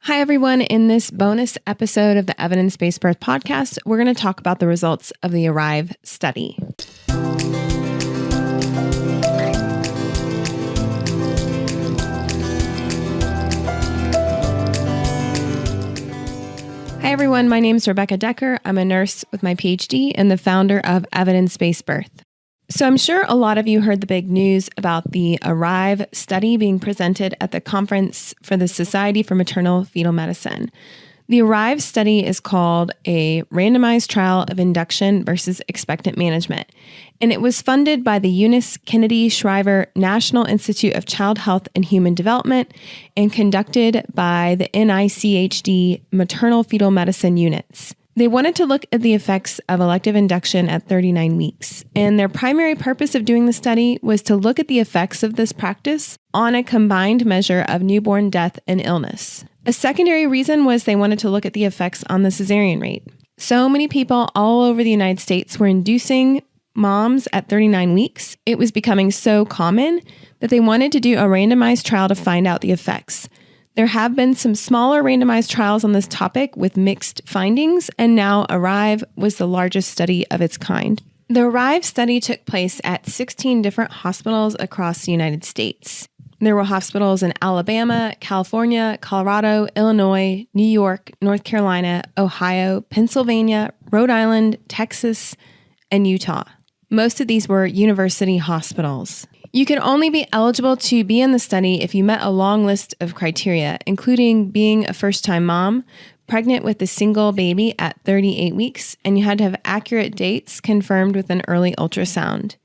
Hi, everyone. In this bonus episode of the Evidence-Based Birth Podcast, we're going to talk about the results of the ARRIVE study. Hi, everyone. My name is Rebecca Decker. I'm a nurse with my PhD and the founder of Evidence-Based Birth. So I'm sure a lot of you heard the big news about the ARRIVE study being presented at the conference for the Society for Maternal-Fetal Medicine. The ARRIVE study is called a Randomized Trial of Induction versus Expectant Management, and it was funded by the Eunice Shriver National Institute of Child Health and Human Development and conducted by the NICHD Maternal-Fetal Medicine Units. They wanted to look at the effects of elective induction at 39 weeks, and their primary purpose of doing the study was to look at the effects of this practice on a combined measure of newborn death and illness. A secondary reason was they wanted to look at the effects on the cesarean rate. So many people all over the United States were inducing moms at 39 weeks. It was becoming so common that they wanted to do a randomized trial to find out the effects. There have been some smaller randomized trials on this topic with mixed findings, and now ARRIVE was the largest study of its kind. The ARRIVE study took place at 16 different hospitals across the United States. There were hospitals in Alabama, California, Colorado, Illinois, New York, North Carolina, Ohio, Pennsylvania, Rhode Island, Texas, and Utah. Most of these were university hospitals. You could only be eligible to be in the study if you met a long list of criteria, including being a first-time mom, pregnant with a single baby at 38 weeks, and you had to have accurate dates confirmed with an early ultrasound.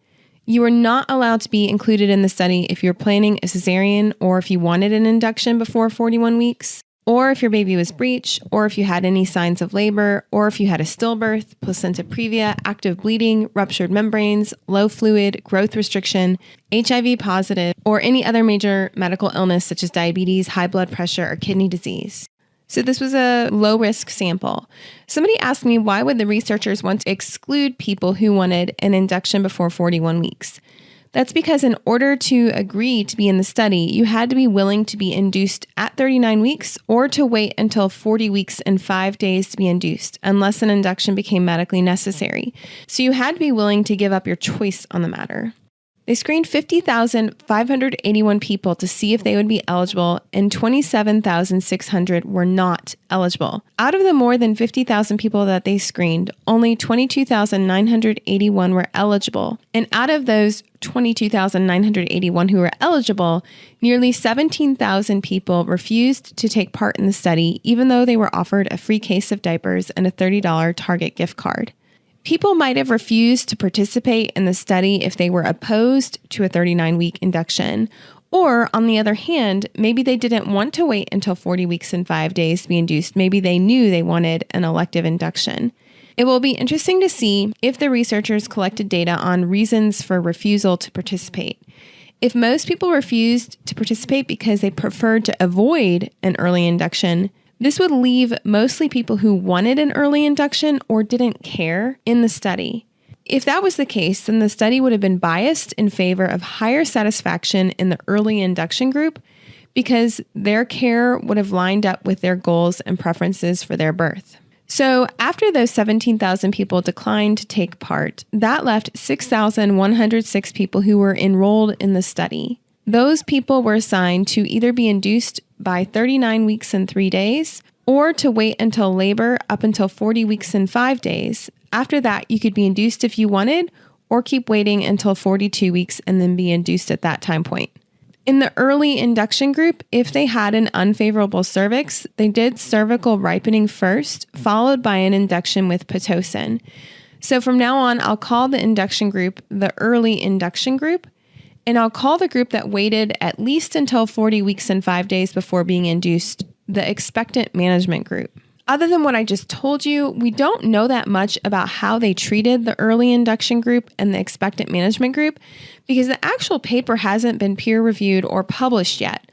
You were not allowed to be included in the study if you're planning a cesarean or if you wanted an induction before 41 weeks, or if your baby was breech, or if you had any signs of labor, or if you had a stillbirth, placenta previa, active bleeding, ruptured membranes, low fluid, growth restriction, HIV positive, or any other major medical illness such as diabetes, high blood pressure, or kidney disease. So this was a low-risk sample. Somebody asked me, why would the researchers want to exclude people who wanted an induction before 41 weeks? That's because in order to agree to be in the study, you had to be willing to be induced at 39 weeks or to wait until 40 weeks and 5 days to be induced, unless an induction became medically necessary. So you had to be willing to give up your choice on the matter. They screened 50,581 people to see if they would be eligible, and 27,600 were not eligible. Out of the more than 50,000 people that they screened, only 22,981 were eligible. And out of those 22,981 who were eligible, nearly 17,000 people refused to take part in the study, even though they were offered a free case of diapers and a $30 Target gift card. People might have refused to participate in the study if they were opposed to a 39-week induction, or on the other hand, maybe they didn't want to wait until 40 weeks and 5 days to be induced. Maybe they knew they wanted an elective induction. It will be interesting to see if the researchers collected data on reasons for refusal to participate. If most people refused to participate because they preferred to avoid an early induction, this would leave mostly people who wanted an early induction or didn't care in the study. If that was the case, then the study would have been biased in favor of higher satisfaction in the early induction group because their care would have lined up with their goals and preferences for their birth. So after those 17,000 people declined to take part, that left 6,106 people who were enrolled in the study. Those people were assigned to either be induced by 39 weeks and 3 days, or to wait until labor up until 40 weeks and 5 days. After that, you could be induced if you wanted, or keep waiting until 42 weeks and then be induced at that time point. In the early induction group, if they had an unfavorable cervix, they did cervical ripening first, followed by an induction with Pitocin. So from now on, I'll call the induction group the early induction group, and I'll call the group that waited at least until 40 weeks and 5 days before being induced the Expectant Management group. Other than what I just told you, we don't know that much about how they treated the early induction group and the Expectant Management group because the actual paper hasn't been peer-reviewed or published yet.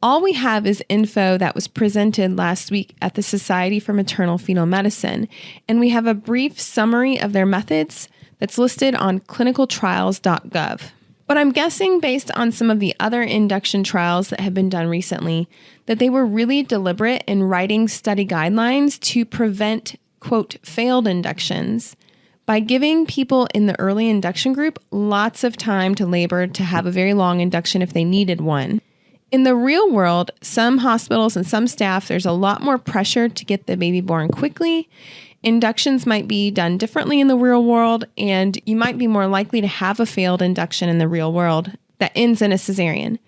All we have is info that was presented last week at the Society for Maternal-Fetal Medicine, and we have a brief summary of their methods that's listed on clinicaltrials.gov. But I'm guessing, based on some of the other induction trials that have been done recently, that they were really deliberate in writing study guidelines to prevent, quote, failed inductions by giving people in the early induction group lots of time to labor to have a very long induction if they needed one. In the real world, some hospitals and some staff, there's a lot more pressure to get the baby born quickly. Inductions might be done differently in the real world, and you might be more likely to have a failed induction in the real world that ends in a cesarean.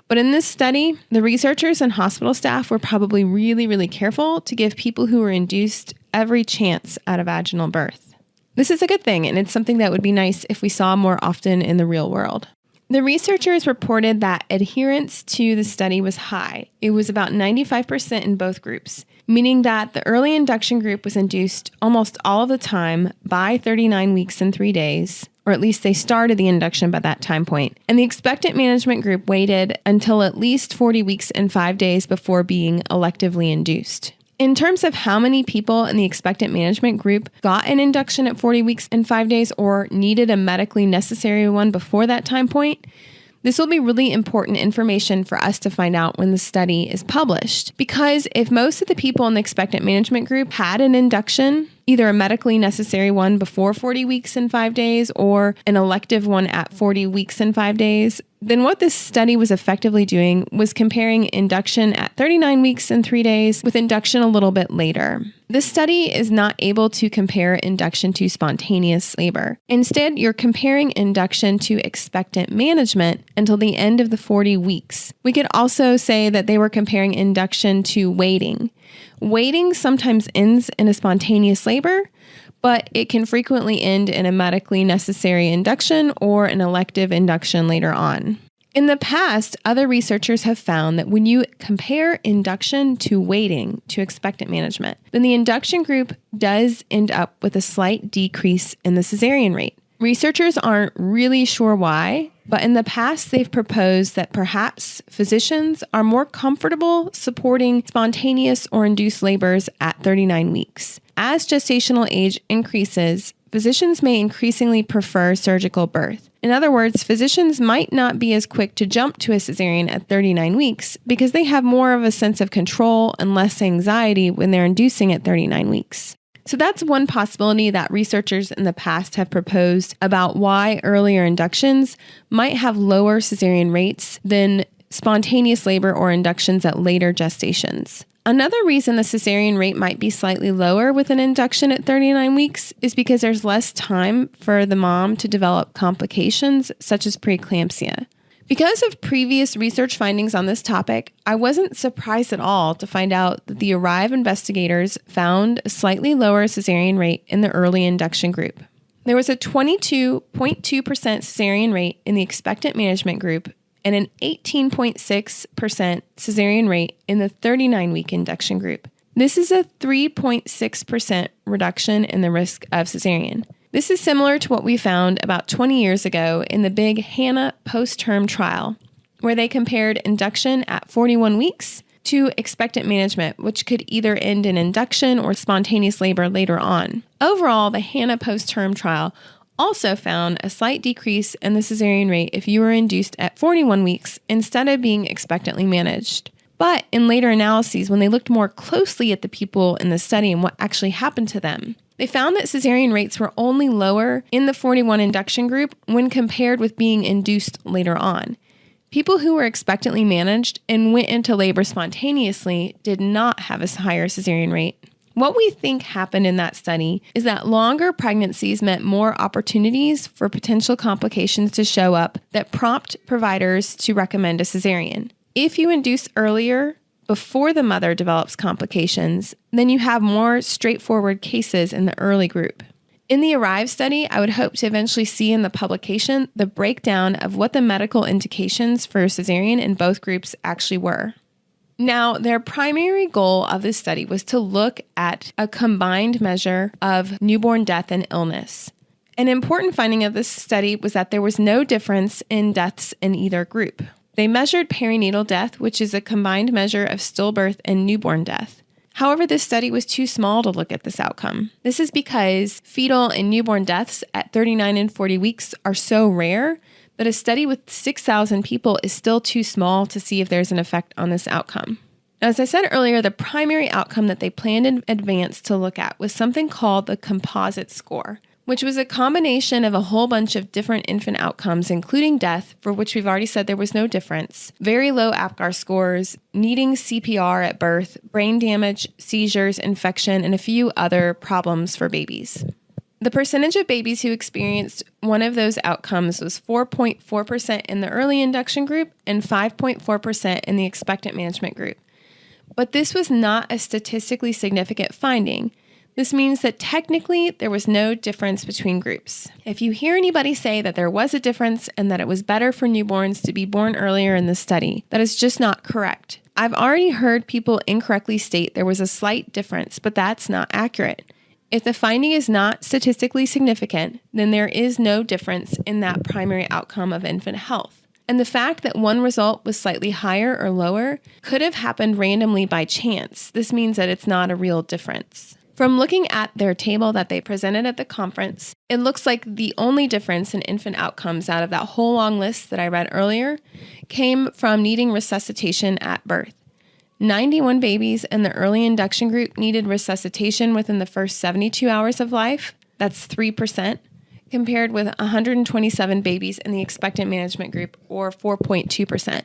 But in this study, the researchers and hospital staff were probably really, really careful to give people who were induced every chance at a vaginal birth. This is a good thing, and it's something that would be nice if we saw more often in the real world. The researchers reported that adherence to the study was high. It was about 95% in both groups, meaning that the early induction group was induced almost all of the time by 39 weeks and 3 days, or at least they started the induction by that time point. And the expectant management group waited until at least 40 weeks and 5 days before being electively induced. In terms of how many people in the expectant management group got an induction at 40 weeks and 5 days or needed a medically necessary one before that time point, this will be really important information for us to find out when the study is published. Because if most of the people in the expectant management group had an induction, either a medically necessary one before 40 weeks and 5 days or an elective one at 40 weeks and 5 days, then what this study was effectively doing was comparing induction at 39 weeks and 3 days with induction a little bit later. This study is not able to compare induction to spontaneous labor. Instead, you're comparing induction to expectant management until the end of the 40 weeks. We could also say that they were comparing induction to waiting. Waiting sometimes ends in a spontaneous labor, but it can frequently end in a medically necessary induction or an elective induction later on. In the past, other researchers have found that when you compare induction to waiting to expectant management, then the induction group does end up with a slight decrease in the cesarean rate. Researchers aren't really sure why, but in the past they've proposed that perhaps physicians are more comfortable supporting spontaneous or induced labors at 39 weeks. As gestational age increases, physicians may increasingly prefer surgical birth. In other words, physicians might not be as quick to jump to a cesarean at 39 weeks because they have more of a sense of control and less anxiety when they're inducing at 39 weeks. So that's one possibility that researchers in the past have proposed about why earlier inductions might have lower cesarean rates than spontaneous labor or inductions at later gestations. Another reason the cesarean rate might be slightly lower with an induction at 39 weeks is because there's less time for the mom to develop complications such as preeclampsia. Because of previous research findings on this topic, I wasn't surprised at all to find out that the ARRIVE investigators found a slightly lower cesarean rate in the early induction group. There was a 22.2% cesarean rate in the expectant management group and an 18.6% cesarean rate in the 39-week induction group. This is a 3.6% reduction in the risk of cesarean. This is similar to what we found about 20 years ago in the big Hannah post-term trial, where they compared induction at 41 weeks to expectant management, which could either end in induction or spontaneous labor later on. Overall, the Hannah post-term trial also found a slight decrease in the cesarean rate if you were induced at 41 weeks instead of being expectantly managed. But in later analyses, when they looked more closely at the people in the study and what actually happened to them, they found that cesarean rates were only lower in the 41 induction group when compared with being induced later on. People who were expectantly managed and went into labor spontaneously did not have a higher cesarean rate. What we think happened in that study is that longer pregnancies meant more opportunities for potential complications to show up that prompt providers to recommend a cesarean. If you induce earlier, before the mother develops complications, then you have more straightforward cases in the early group. In the ARRIVE study, I would hope to eventually see in the publication the breakdown of what the medical indications for cesarean in both groups actually were. Now, their primary goal of this study was to look at a combined measure of newborn death and illness. An important finding of this study was that there was no difference in deaths in either group. They measured perinatal death, which is a combined measure of stillbirth and newborn death. However, this study was too small to look at this outcome. This is because fetal and newborn deaths at 39 and 40 weeks are so rare but a study with 6,000 people is still too small to see if there's an effect on this outcome. As I said earlier, the primary outcome that they planned in advance to look at was something called the composite score, which was a combination of a whole bunch of different infant outcomes, including death, for which we've already said there was no difference, very low APGAR scores, needing CPR at birth, brain damage, seizures, infection, and a few other problems for babies. The percentage of babies who experienced one of those outcomes was 4.4% in the early induction group and 5.4% in the expectant management group. But this was not a statistically significant finding. This means that technically there was no difference between groups. If you hear anybody say that there was a difference and that it was better for newborns to be born earlier in the study, that is just not correct. I've already heard people incorrectly state there was a slight difference, but that's not accurate. If the finding is not statistically significant, then there is no difference in that primary outcome of infant health. And the fact that one result was slightly higher or lower could have happened randomly by chance. This means that it's not a real difference. From looking at their table that they presented at the conference, it looks like the only difference in infant outcomes out of that whole long list that I read earlier came from needing resuscitation at birth. 91 babies in the early induction group needed resuscitation within the first 72 hours of life. That's 3%, compared with 127 babies in the expectant management group, or 4.2%.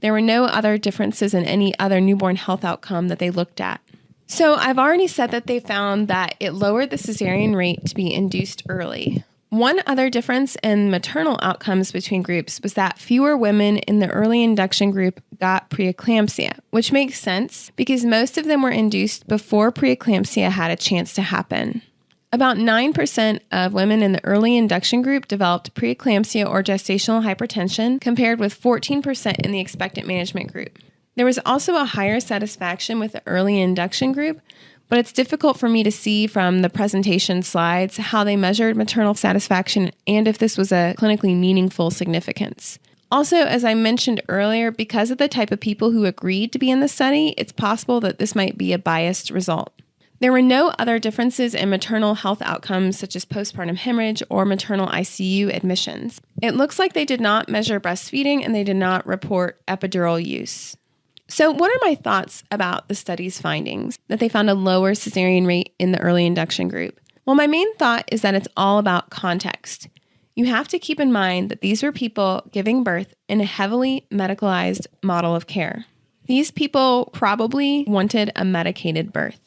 There were no other differences in any other newborn health outcome that they looked at. So I've already said that they found that it lowered the cesarean rate to be induced early. One other difference in maternal outcomes between groups was that fewer women in the early induction group got preeclampsia, which makes sense because most of them were induced before preeclampsia had a chance to happen. About 9% of women in the early induction group developed preeclampsia or gestational hypertension, compared with 14% in the expectant management group. There was also a higher satisfaction with the early induction group, but it's difficult for me to see from the presentation slides how they measured maternal satisfaction and if this was a clinically meaningful significance. Also, as I mentioned earlier, because of the type of people who agreed to be in the study, it's possible that this might be a biased result. There were no other differences in maternal health outcomes such as postpartum hemorrhage or maternal ICU admissions. It looks like they did not measure breastfeeding and they did not report epidural use. So what are my thoughts about the study's findings, that they found a lower cesarean rate in the early induction group? Well, my main thought is that it's all about context. You have to keep in mind that these were people giving birth in a heavily medicalized model of care. These people probably wanted a medicated birth.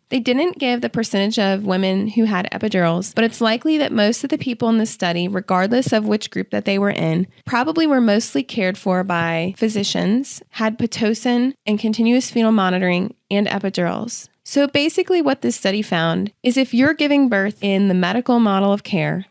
They didn't give the percentage of women who had epidurals, but it's likely that most of the people in the study, regardless of which group that they were in, probably were mostly cared for by physicians, had Pitocin and continuous fetal monitoring, and epidurals. So basically what this study found is if you're giving birth in the medical model of care,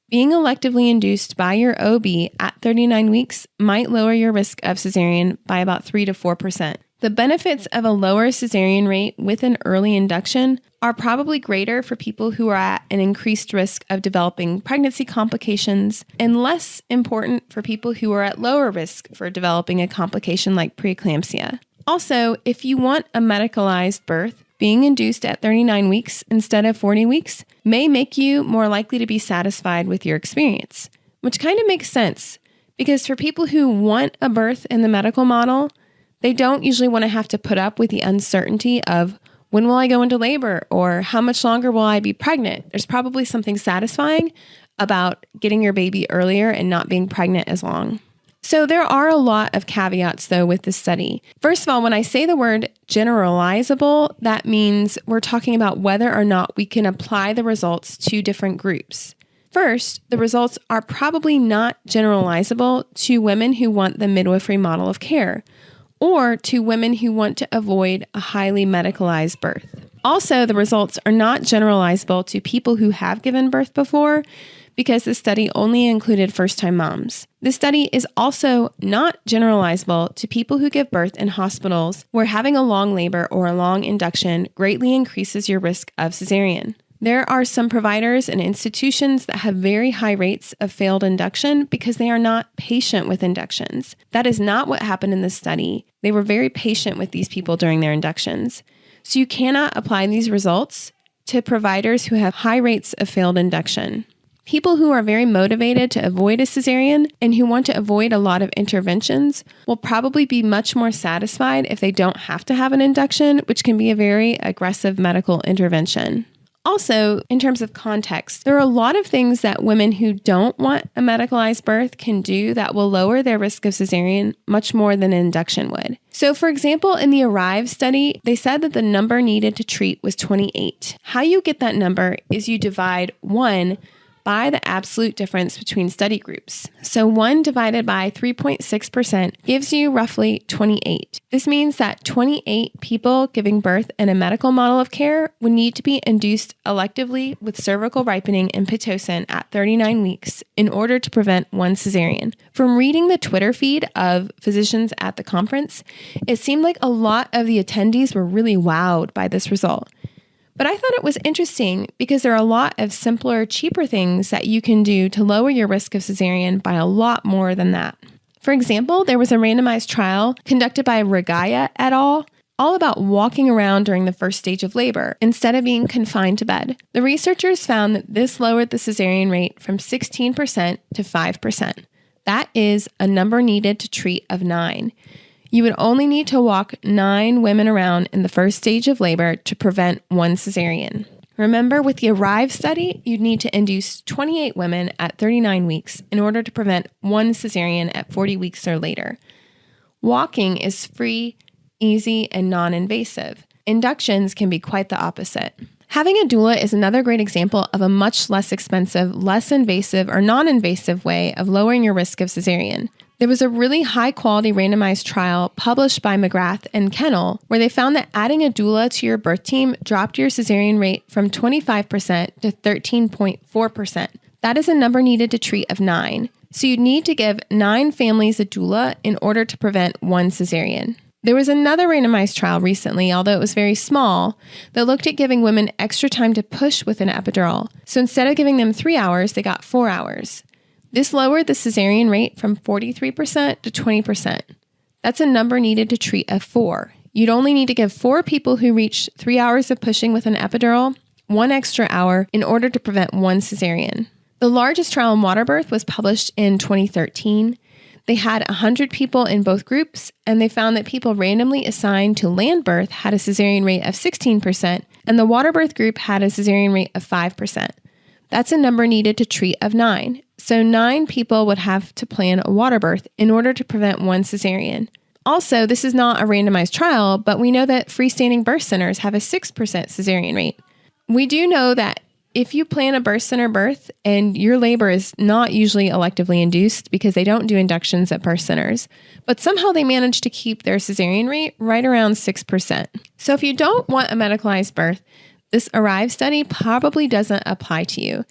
being electively induced by your OB at 39 weeks might lower your risk of cesarean by about 3 to 4%. The benefits of a lower cesarean rate with an early induction are probably greater for people who are at an increased risk of developing pregnancy complications and less important for people who are at lower risk for developing a complication like preeclampsia. Also, if you want a medicalized birth, being induced at 39 weeks instead of 40 weeks may make you more likely to be satisfied with your experience, which kind of makes sense because for people who want a birth in the medical model, they don't usually want to have to put up with the uncertainty of when will I go into labor or how much longer will I be pregnant. There's probably something satisfying about getting your baby earlier and not being pregnant as long. So there are a lot of caveats though with this study. First of all, when I say the word generalizable, that means we're talking about whether or not we can apply the results to different groups. First, the results are probably not generalizable to women who want the midwifery model of care, or to women who want to avoid a highly medicalized birth. Also, the results are not generalizable to people who have given birth before because the study only included first-time moms. This study is also not generalizable to people who give birth in hospitals where having a long labor or a long induction greatly increases your risk of cesarean. There are some providers and institutions that have very high rates of failed induction because they are not patient with inductions. That is not what happened in this study. They were very patient with these people during their inductions. So you cannot apply these results to providers who have high rates of failed induction. People who are very motivated to avoid a cesarean and who want to avoid a lot of interventions will probably be much more satisfied if they don't have to have an induction, which can be a very aggressive medical intervention. Also, in terms of context, there are a lot of things that women who don't want a medicalized birth can do that will lower their risk of cesarean much more than an induction would. So, for example, in the ARRIVE study, they said that the number needed to treat was 28. How you get that number is you divide 1 by the absolute difference between study groups. So 1 divided by 3.6% gives you roughly 28. This means that 28 people giving birth in a medical model of care would need to be induced electively with cervical ripening and Pitocin at 39 weeks in order to prevent 1 cesarean. From reading the Twitter feed of physicians at the conference, it seemed like a lot of the attendees were really wowed by this result. But I thought it was interesting because there are a lot of simpler, cheaper things that you can do to lower your risk of cesarean by a lot more than that. For example, there was a randomized trial conducted by Regaya et al., all about walking around during the first stage of labor instead of being confined to bed. The researchers found that this lowered the cesarean rate from 16% to 5%. That is a number needed to treat of 9. You would only need to walk 9 women around in the first stage of labor to prevent 1 cesarean. Remember, with the ARRIVE study, you'd need to induce 28 women at 39 weeks in order to prevent 1 cesarean at 40 weeks or later. Walking is free, easy, and non-invasive. Inductions can be quite the opposite. Having a doula is another great example of a much less expensive, less invasive, or non-invasive way of lowering your risk of cesarean. There was a really high-quality randomized trial published by McGrath and Kennel where they found that adding a doula to your birth team dropped your cesarean rate from 25% to 13.4%. That is a number needed to treat of 9. So you'd need to give 9 families a doula in order to prevent 1 cesarean. There was another randomized trial recently, although it was very small, that looked at giving women extra time to push with an epidural. So instead of giving them 3 hours, they got 4 hours. This lowered the cesarean rate from 43% to 20%. That's a number needed to treat of 4. You'd only need to give 4 people who reached 3 hours of pushing with an epidural 1 extra hour in order to prevent 1 cesarean. The largest trial in water birth was published in 2013. They had 100 people in both groups, and they found that people randomly assigned to land birth had a cesarean rate of 16%, and the water birth group had a cesarean rate of 5%. That's a number needed to treat of 9. So 9 people would have to plan a water birth in order to prevent 1 cesarean. Also, this is not a randomized trial, but we know that freestanding birth centers have a 6% cesarean rate. We do know that if you plan a birth center birth and your labor is not usually electively induced because they don't do inductions at birth centers, but somehow they manage to keep their cesarean rate right around 6%. So if you don't want a medicalized birth, this ARRIVE study probably doesn't apply to you,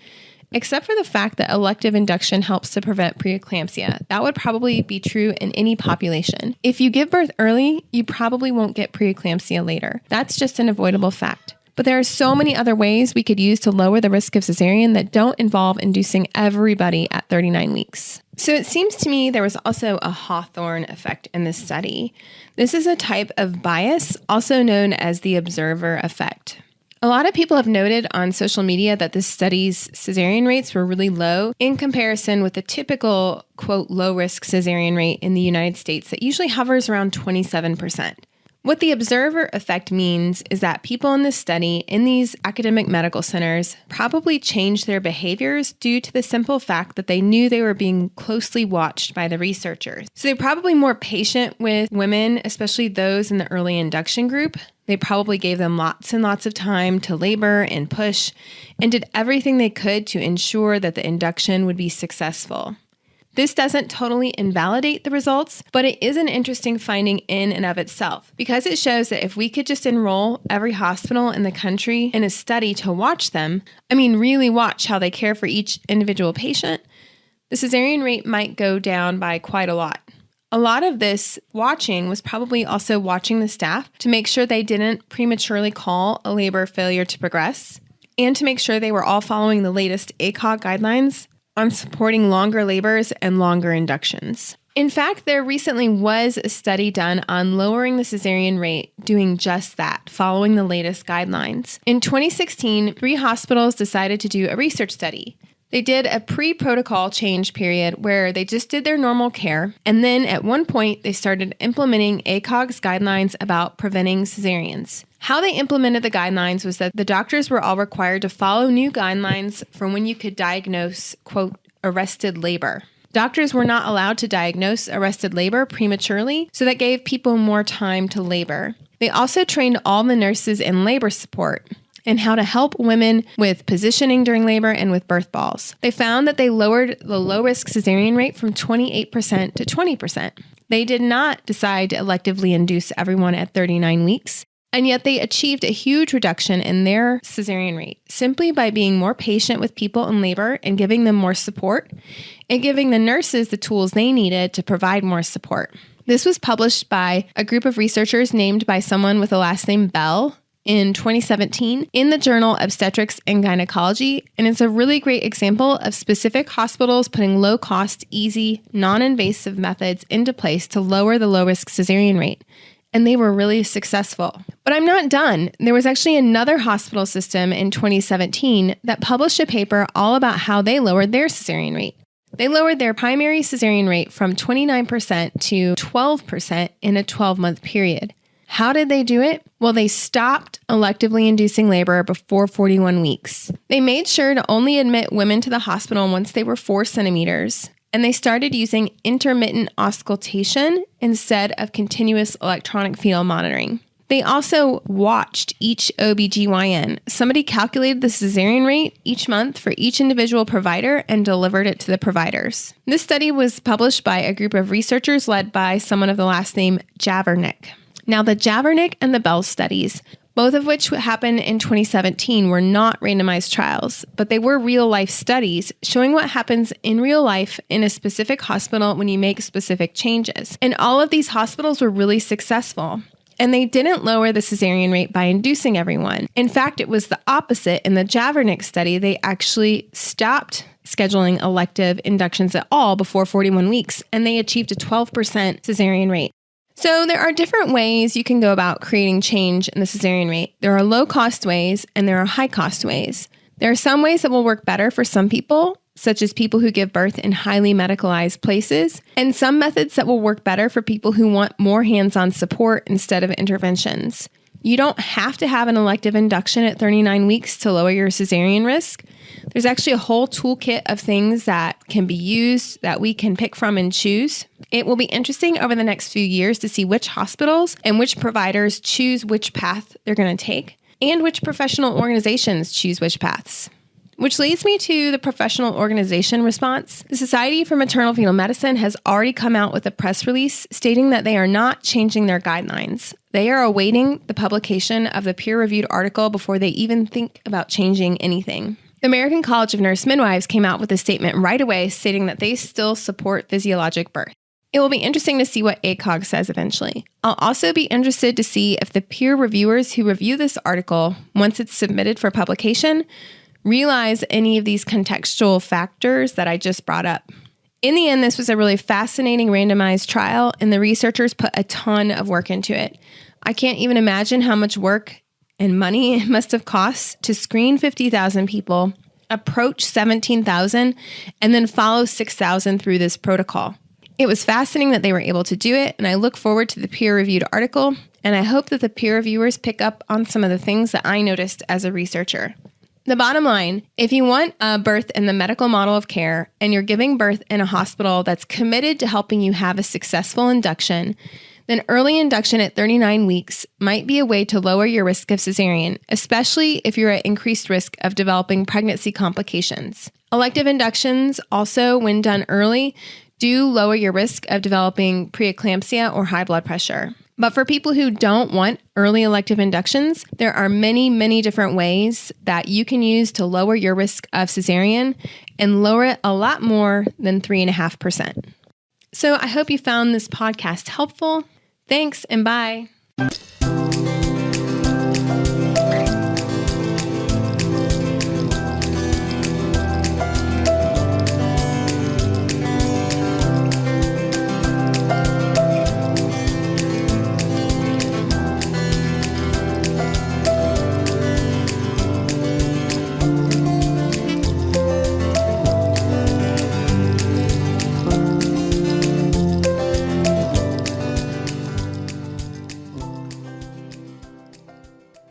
except for the fact that elective induction helps to prevent preeclampsia. That would probably be true in any population. If you give birth early, you probably won't get preeclampsia later. That's just an avoidable fact. But there are so many other ways we could use to lower the risk of cesarean that don't involve inducing everybody at 39 weeks. So it seems to me there was also a Hawthorne effect in this study. This is a type of bias, also known as the observer effect. A lot of people have noted on social media that this study's cesarean rates were really low in comparison with the typical, quote, low-risk cesarean rate in the United States that usually hovers around 27%. What the observer effect means is that people in this study in these academic medical centers probably changed their behaviors due to the simple fact that they knew they were being closely watched by the researchers. So they're probably more patient with women, especially those in the early induction group. They probably gave them lots and lots of time to labor and push and did everything they could to ensure that the induction would be successful. This doesn't totally invalidate the results, but it is an interesting finding in and of itself because it shows that if we could just enroll every hospital in the country in a study to watch them, really watch how they care for each individual patient, the cesarean rate might go down by quite a lot. A lot of this watching was probably also watching the staff to make sure they didn't prematurely call a labor failure to progress and to make sure they were all following the latest ACOG guidelines on supporting longer labors and longer inductions. In fact, there recently was a study done on lowering the cesarean rate doing just that, following the latest guidelines. In 2016, 3 hospitals decided to do a research study. They did a pre-protocol change period where they just did their normal care. And then at one point, they started implementing ACOG's guidelines about preventing cesareans. How they implemented the guidelines was that the doctors were all required to follow new guidelines for when you could diagnose, quote, arrested labor. Doctors were not allowed to diagnose arrested labor prematurely, so that gave people more time to labor. They also trained all the nurses in labor support and how to help women with positioning during labor and with birth balls. They found that they lowered the low-risk cesarean rate from 28% to 20%. They did not decide to electively induce everyone at 39 weeks, and yet they achieved a huge reduction in their cesarean rate simply by being more patient with people in labor and giving them more support and giving the nurses the tools they needed to provide more support. This was published by a group of researchers named by someone with the last name Bell in 2017 in the journal Obstetrics and Gynecology, and it's a really great example of specific hospitals putting low-cost, easy, non-invasive methods into place to lower the low-risk cesarean rate. And they were really successful. But I'm not done. There was actually another hospital system in 2017 that published a paper all about how they lowered their cesarean rate. They lowered their primary cesarean rate from 29% to 12% in a 12-month period. How did they do it? Well, they stopped electively inducing labor before 41 weeks. They made sure to only admit women to the hospital once they were 4 centimeters, and they started using intermittent auscultation instead of continuous electronic fetal monitoring. They also watched each OBGYN. Somebody calculated the cesarean rate each month for each individual provider and delivered it to the providers. This study was published by a group of researchers led by someone of the last name Javernick. Now, the Javernick and the Bell studies, both of which happened in 2017, were not randomized trials, but they were real-life studies showing what happens in real life in a specific hospital when you make specific changes. And all of these hospitals were really successful. And they didn't lower the cesarean rate by inducing everyone. In fact, it was the opposite. In the Javernick study, they actually stopped scheduling elective inductions at all before 41 weeks, and they achieved a 12% cesarean rate. So there are different ways you can go about creating change in the cesarean rate. There are low-cost ways and there are high-cost ways. There are some ways that will work better for some people, such as people who give birth in highly medicalized places, and some methods that will work better for people who want more hands-on support instead of interventions. You don't have to have an elective induction at 39 weeks to lower your cesarean risk. There's actually a whole toolkit of things that can be used that we can pick from and choose. It will be interesting over the next few years to see which hospitals and which providers choose which path they're going to take, and which professional organizations choose which paths. Which leads me to the professional organization response. The Society for Maternal-Fetal Medicine has already come out with a press release stating that they are not changing their guidelines. They are awaiting the publication of the peer-reviewed article before they even think about changing anything. The American College of Nurse Midwives came out with a statement right away stating that they still support physiologic birth. It will be interesting to see what ACOG says eventually. I'll also be interested to see if the peer reviewers who review this article, once it's submitted for publication, realize any of these contextual factors that I just brought up. In the end, this was a really fascinating randomized trial, and the researchers put a ton of work into it. I can't even imagine how much work and money it must have cost to screen 50,000 people, approach 17,000, and then follow 6,000 through this protocol. It was fascinating that they were able to do it, and I look forward to the peer-reviewed article, and I hope that the peer reviewers pick up on some of the things that I noticed as a researcher. The bottom line, if you want a birth in the medical model of care and you're giving birth in a hospital that's committed to helping you have a successful induction, then early induction at 39 weeks might be a way to lower your risk of cesarean, especially if you're at increased risk of developing pregnancy complications. Elective inductions also, when done early, do lower your risk of developing preeclampsia or high blood pressure. But for people who don't want early elective inductions, there are many, many different ways that you can use to lower your risk of cesarean and lower it a lot more than 3.5%. So I hope you found this podcast helpful. Thanks and bye.